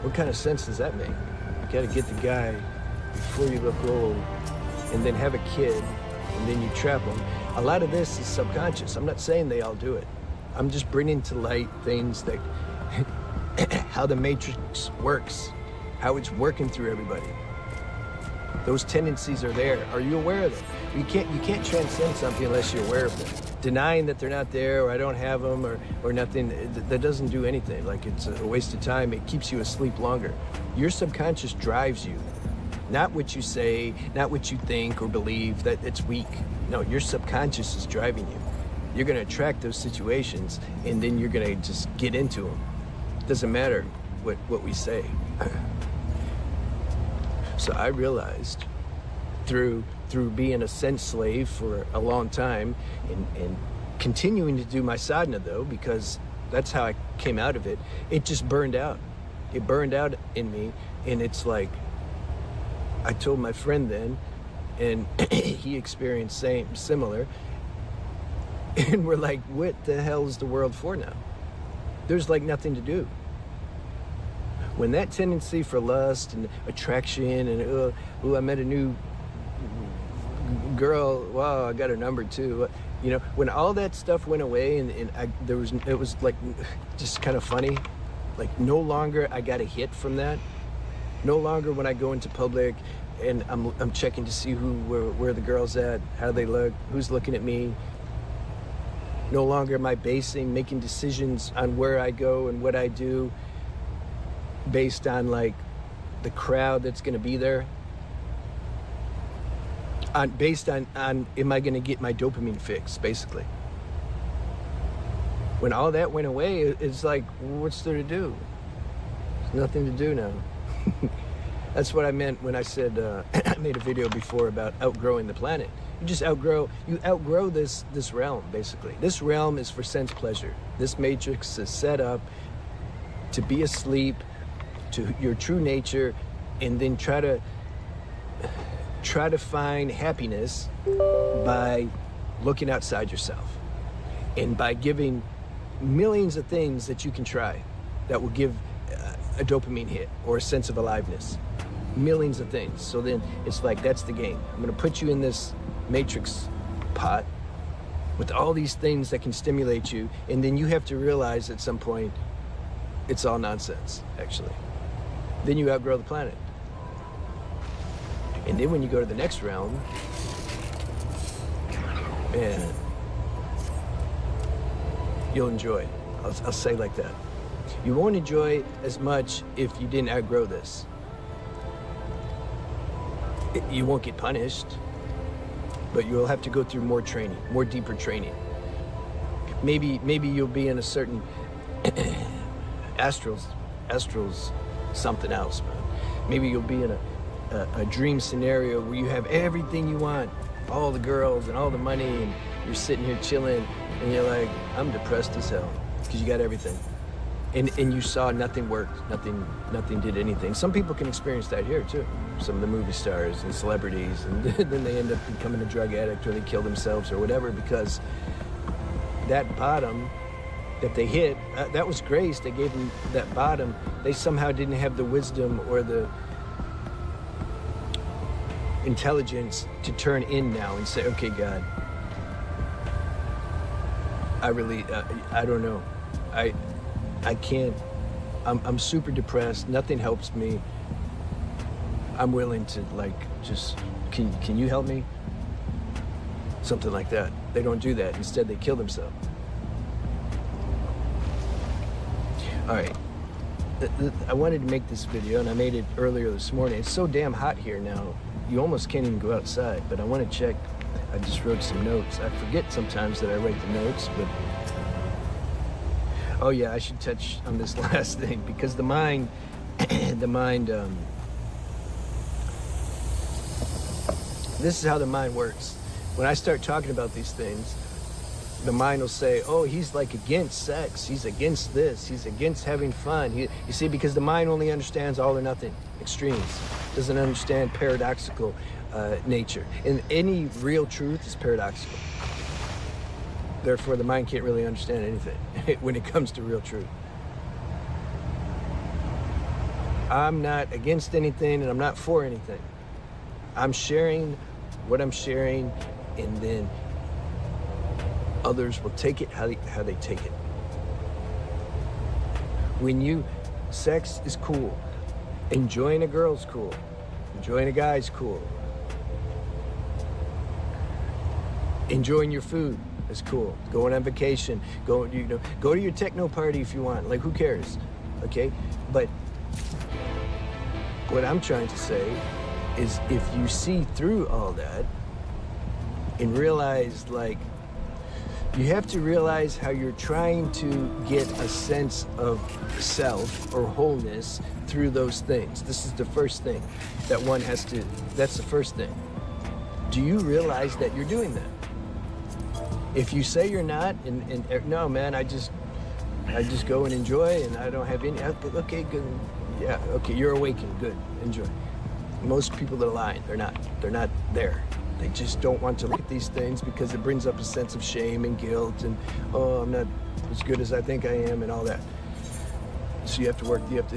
What kind of sense does that make? You gotta get the guy before you look old, and then have a kid, and then you trap them. A lot of this is subconscious. I'm not saying they all do it. I'm just bringing to light things that, how the matrix works, how it's working through everybody. Those tendencies are there. Are you aware of them? You can't transcend something unless you're aware of them. Denying that they're not there, or I don't have them, or nothing, that doesn't do anything. Like, it's a waste of time. It keeps you asleep longer. Your subconscious drives you. Not what you say, not what you think or believe, that it's weak. No, your subconscious is driving you. You're gonna attract those situations, and then you're gonna just get into them. It doesn't matter what we say. So I realized through being a sense slave for a long time and continuing to do my sadhana, though, because that's how I came out of it, it just burned out. It burned out in me, and it's like, I told my friend then, and he experienced similar, and we're like, what the hell is the world for now? There's like nothing to do. When that tendency for lust and attraction and, I met a new girl, wow, I got her number too. When all that stuff went away and it was like just kind of funny. Like, no longer I got a hit from that. No longer when I go into public and I'm checking to see where the girl's at, how they look, who's looking at me. No longer am I making decisions on where I go and what I do based on like the crowd that's going to be there. Based on am I going to get my dopamine fix, basically. When all that went away, it's like, what's there to do? There's nothing to do now. That's what I meant when I said I made a video before about outgrowing the planet. You outgrow this realm, basically. This realm is for sense pleasure. This matrix is set up to be asleep to your true nature, and then try to find happiness by looking outside yourself, and by giving millions of things that you can try that will give a dopamine hit or a sense of aliveness. Millions of things. So then it's like, that's the game. I'm gonna put you in this matrix pot with all these things that can stimulate you, and then you have to realize at some point it's all nonsense, actually. Then you outgrow the planet. And then when you go to the next realm, man, you'll enjoy. I'll say like that. You won't enjoy as much if you didn't outgrow this. You won't get punished, but you'll have to go through more training, more deeper training. Maybe you'll be in a certain astral's something else, man. Maybe you'll be in a dream scenario where you have everything you want, all the girls and all the money, and you're sitting here chilling, and you're like, I'm depressed as hell, because you got everything. And you saw nothing worked, nothing did anything. Some people can experience that here too. Some of the movie stars and celebrities, and then they end up becoming a drug addict, or they kill themselves or whatever, because that bottom that they hit, that was grace. They gave them that bottom. They somehow didn't have the wisdom or the intelligence to turn in now and say, okay, God, I really, I don't know. I can't, I'm super depressed. Nothing helps me. I'm willing to, like, just, can you help me? Something like that. They don't do that. Instead, they kill themselves. All right. I wanted to make this video, and I made it earlier this morning. It's so damn hot here now. You almost can't even go outside, but I want to check. I just wrote some notes. I forget sometimes that I write the notes, but oh yeah, I should touch on this last thing, because the mind, this is how the mind works. When I start talking about these things, the mind will say, oh, he's like against sex, he's against this, he's against having fun. You see, because the mind only understands all or nothing, extremes, doesn't understand paradoxical nature. And any real truth is paradoxical. Therefore, the mind can't really understand anything when it comes to real truth. I'm not against anything, and I'm not for anything. I'm sharing what I'm sharing, and then others will take it how they take it. Sex is cool. Enjoying a girl's cool. Enjoying a guy's cool. Enjoying your food is cool. Going on vacation, go to your techno party if you want. Like, who cares? Okay? But what I'm trying to say is, if you see through all that and realize, like, you have to realize how you're trying to get a sense of self or wholeness through those things. This is the first thing that one has to, that's the first thing. Do you realize that you're doing that? If you say you're not, and no, man, I just go and enjoy, and I don't have any, okay, good, yeah, okay, you're awakened, good, enjoy. Most people that are lying, they're not there. They just don't want to look at these things because it brings up a sense of shame and guilt, and, oh, I'm not as good as I think I am, and all that. So you have to work, you have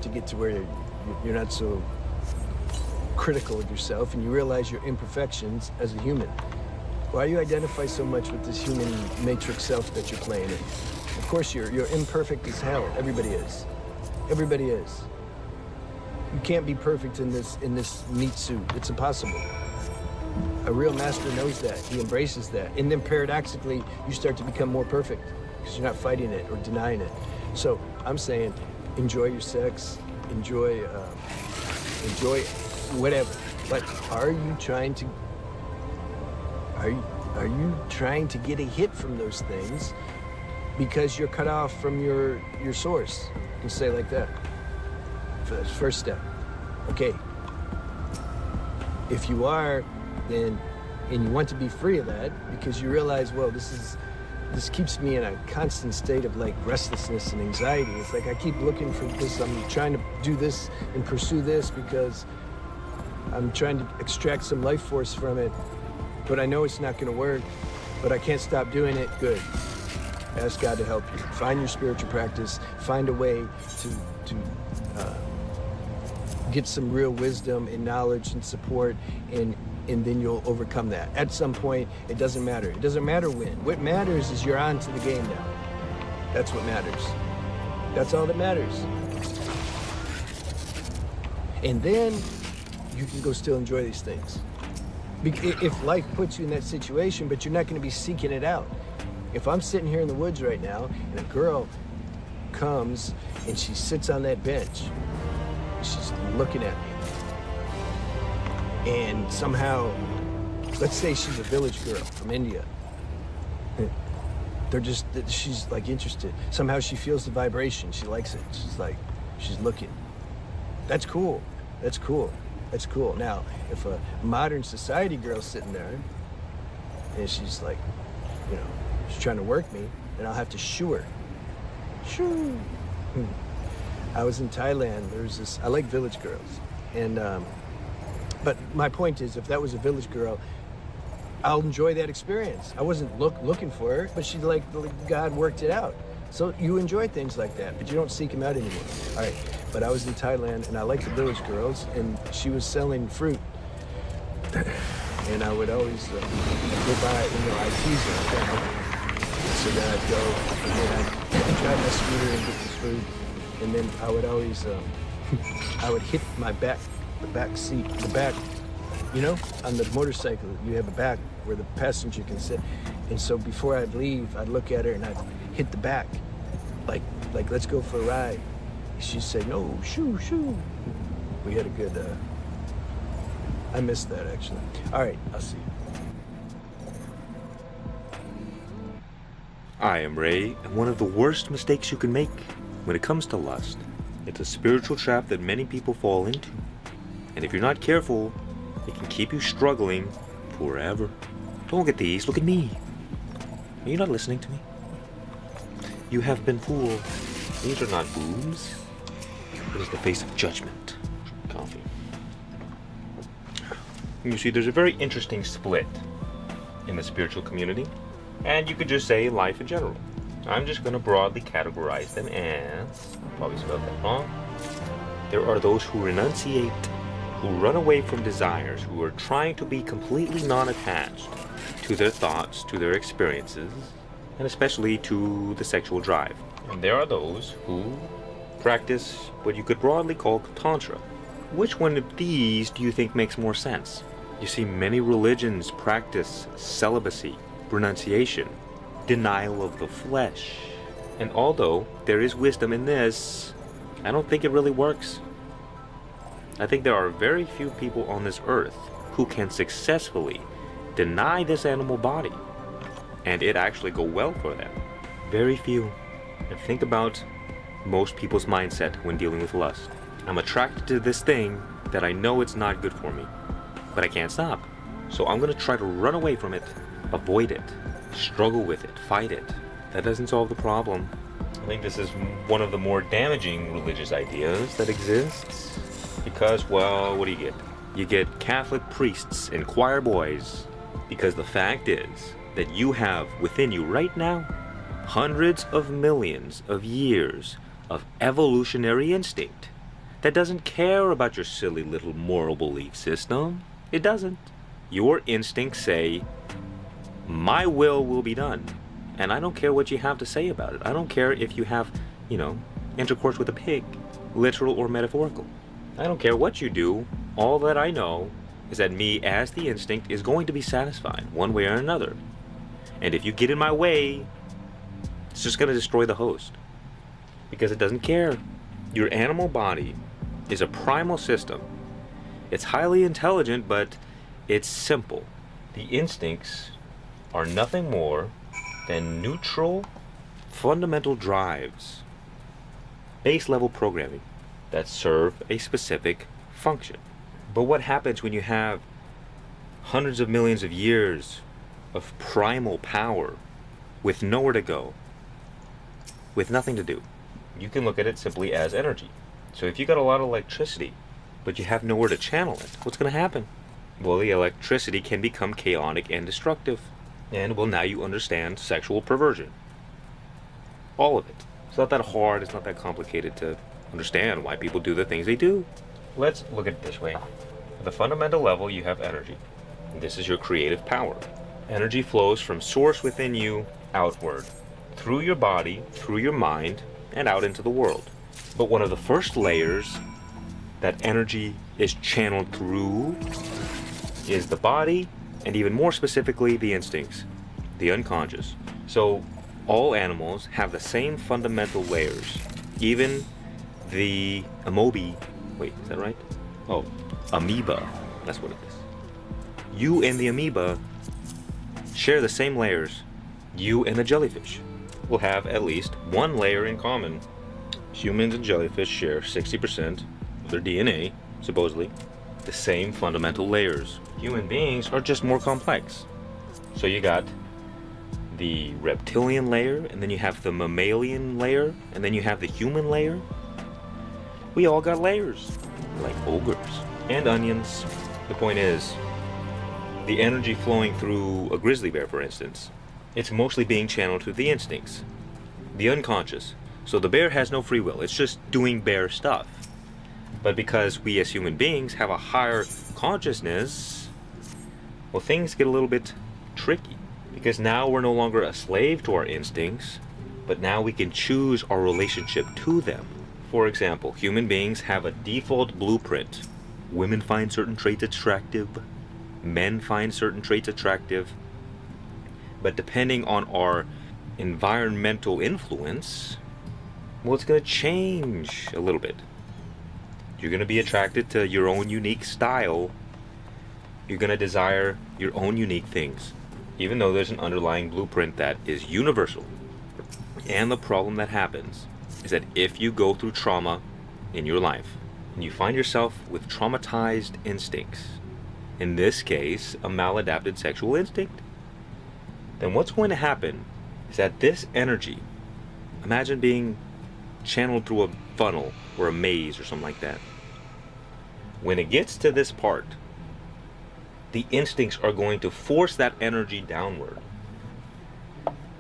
to get to where you're not so critical of yourself, and you realize your imperfections as a human. Why do you identify so much with this human matrix self that you're playing in? Of course you're imperfect as hell. Everybody is. Everybody is. You can't be perfect in this meat suit. It's impossible. A real master knows that. He embraces that. And then paradoxically, you start to become more perfect because you're not fighting it or denying it. So I'm saying, enjoy your sex, enjoy whatever. But are you trying to get a hit from those things because you're cut off from your source? You can say like that. First step. Okay, if you are, then, and you want to be free of that, because you realize, well, this keeps me in a constant state of like restlessness and anxiety. It's like I keep looking for this, I'm trying to do this and pursue this because I'm trying to extract some life force from it, but I know it's not gonna work, but I can't stop doing it. Good. Ask God to help you. Find your spiritual practice, find a way to get some real wisdom and knowledge and support, and then you'll overcome that. At some point, it doesn't matter. It doesn't matter when. What matters is you're on to the game now. That's what matters. That's all that matters. And then you can go still enjoy these things. If life puts you in that situation, but you're not going to be seeking it out. If I'm sitting here in the woods right now and a girl comes and she sits on that bench, she's looking at me, and somehow, let's say she's a village girl from India, she's like interested. Somehow she feels the vibration, she likes it, she's looking. That's cool, that's cool, that's cool. Now, if a modern society girl's sitting there and she's like, you know, she's trying to work me, then I'll have to shoo her. Shoo. I was in Thailand, there was this, I like village girls, and but my point is, if that was a village girl, I'll enjoy that experience. I wasn't looking for her, but God worked it out. So you enjoy things like that, but you don't seek them out anymore. All right, but I was in Thailand, and I liked the village girls, and she was selling fruit. And I would always go by, I tease her. So then I'd go, and then I'd drive my scooter and get the fruit, and then I would always, I would hit my back, the back seat, the back, you know, on the motorcycle, you have a back where the passenger can sit. And so before I'd leave, I'd look at her and I'd hit the back, like let's go for a ride. She'd say, no, shoo. We had a good, I missed that actually. All right, I'll see you. I am Ray, and one of the worst mistakes you can make when it comes to lust, it's a spiritual trap that many people fall into. And if you're not careful, it can keep you struggling forever. Don't look at these, look at me. Are you not listening to me? You have been fooled. These are not boobs. It is the face of judgment. Coffee. You see, there's a very interesting split in the spiritual community, and you could just say life in general. I'm just going to broadly categorize them as, probably spelled that wrong. There are those who renunciate, who run away from desires, who are trying to be completely non-attached to their thoughts, to their experiences, and especially to the sexual drive. And there are those who practice what you could broadly call Tantra. Which one of these do you think makes more sense? You see, many religions practice celibacy, renunciation, denial of the flesh. And although there is wisdom in this, I don't think it really works. I think there are very few people on this earth who can successfully deny this animal body and it actually go well for them. Very few. And think about most people's mindset when dealing with lust. I'm attracted to this thing that I know it's not good for me, but I can't stop. So I'm going to try to run away from it, avoid it, struggle with it, fight it. That doesn't solve the problem. I think this is one of the more damaging religious ideas that exists. Because, well, what do you get? You get Catholic priests and choir boys. Because the fact is that you have within you right now hundreds of millions of years of evolutionary instinct that doesn't care about your silly little moral belief system. It doesn't. Your instincts say, my will be done. And I don't care what you have to say about it. I don't care if you have, intercourse with a pig, literal or metaphorical. I don't care what you do. All that I know is that me, as the instinct, is going to be satisfied one way or another. And if you get in my way, it's just going to destroy the host. Because it doesn't care. Your animal body is a primal system. It's highly intelligent, but it's simple. The instincts are nothing more than neutral, fundamental drives, base level programming that serve a specific function. But what happens when you have hundreds of millions of years of primal power with nowhere to go, with nothing to do? You can look at it simply as energy. So if you got a lot of electricity, but you have nowhere to channel it, what's going to happen? Well, the electricity can become chaotic and destructive. And, well, now you understand sexual perversion. All of it. It's not that hard, it's not that complicated to understand why people do the things they do. Let's look at it this way. At the fundamental level, you have energy. This is your creative power. Energy flows from source within you outward, through your body, through your mind, and out into the world. But one of the first layers that energy is channeled through is the body, and even more specifically, the instincts, the unconscious. So all animals have the same fundamental layers. Even the amoeba, wait, is that right? Oh, amoeba, that's what it is. You and the amoeba share the same layers. You and the jellyfish will have at least one layer in common. Humans and jellyfish share 60% of their DNA, supposedly, the same fundamental layers. Human beings are just more complex. So you got the reptilian layer, and then you have the mammalian layer, and then you have the human layer. We all got layers, like ogres and onions. The point is, the energy flowing through a grizzly bear, for instance, it's mostly being channeled through the instincts, the unconscious. So the bear has no free will, it's just doing bear stuff. But because we as human beings have a higher consciousness, well, things get a little bit tricky. Because now we're no longer a slave to our instincts, but now we can choose our relationship to them. For example, human beings have a default blueprint. Women find certain traits attractive, men find certain traits attractive, but depending on our environmental influence, well, it's going to change a little bit. You're going to be attracted to your own unique style. You're going to desire your own unique things, even though there's an underlying blueprint that is universal. And the problem that happens is that if you go through trauma in your life, and you find yourself with traumatized instincts, in this case, a maladapted sexual instinct, then what's going to happen is that this energy, imagine being channeled through a funnel or a maze or something like that. When it gets to this part, the instincts are going to force that energy downward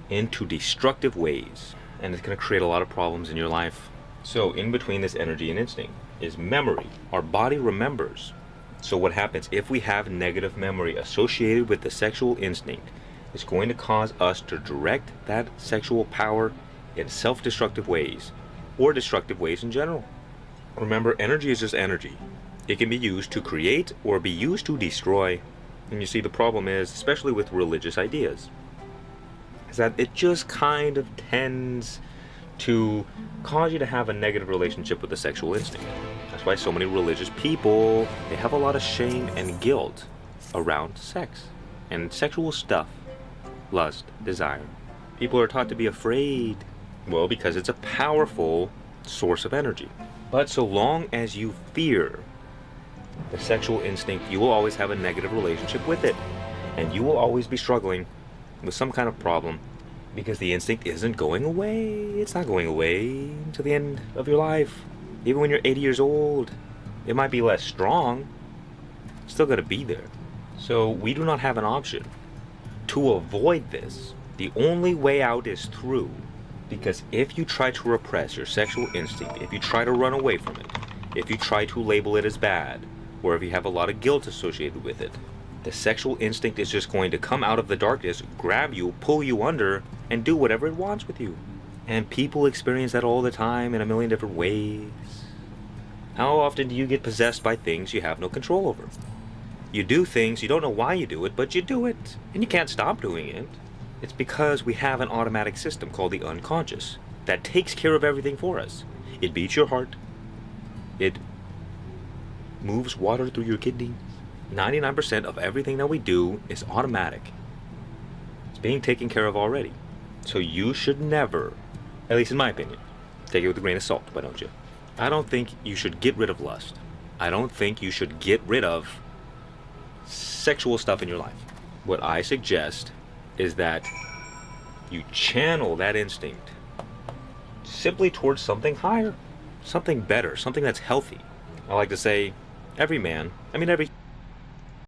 into destructive ways, and it's going to create a lot of problems in your life. So in between this energy and instinct is memory. Our body remembers. So what happens if we have negative memory associated with the sexual instinct? It's going to cause us to direct that sexual power in self-destructive ways, or destructive ways in general. Remember, energy is just energy. It can be used to create or be used to destroy. And you see, the problem is, especially with religious ideas, is that it just kind of tends to cause you to have a negative relationship with the sexual instinct. That's why so many religious people, they have a lot of shame and guilt around sex and sexual stuff, lust, desire. People are taught to be afraid, well, because it's a powerful source of energy. But so long as you fear the sexual instinct, you will always have a negative relationship with it, and you will always be struggling with some kind of problem, because the instinct isn't going away. It's not going away to the end of your life. Even when you're 80 years old, it might be less strong, it's still going to be there. So we do not have an option to avoid this. The only way out is through, because if you try to repress your sexual instinct, if you try to run away from it, if you try to label it as bad, or if you have a lot of guilt associated with it, the sexual instinct is just going to come out of the darkness, grab you, pull you under, and do whatever it wants with you. And people experience that all the time in a million different ways. How often do you get possessed by things you have no control over? You do things, you don't know why you do it, but you do it, and you can't stop doing it. It's because we have an automatic system called the unconscious that takes care of everything for us. It beats your heart. It moves water through your kidneys. 99% of everything that we do is automatic. It's being taken care of already. So you should never, at least in my opinion, take it with a grain of salt, why don't you? I don't think you should get rid of lust. I don't think you should get rid of sexual stuff in your life. What I suggest is that you channel that instinct simply towards something higher, something better, something that's healthy. I like to say, every man, I mean every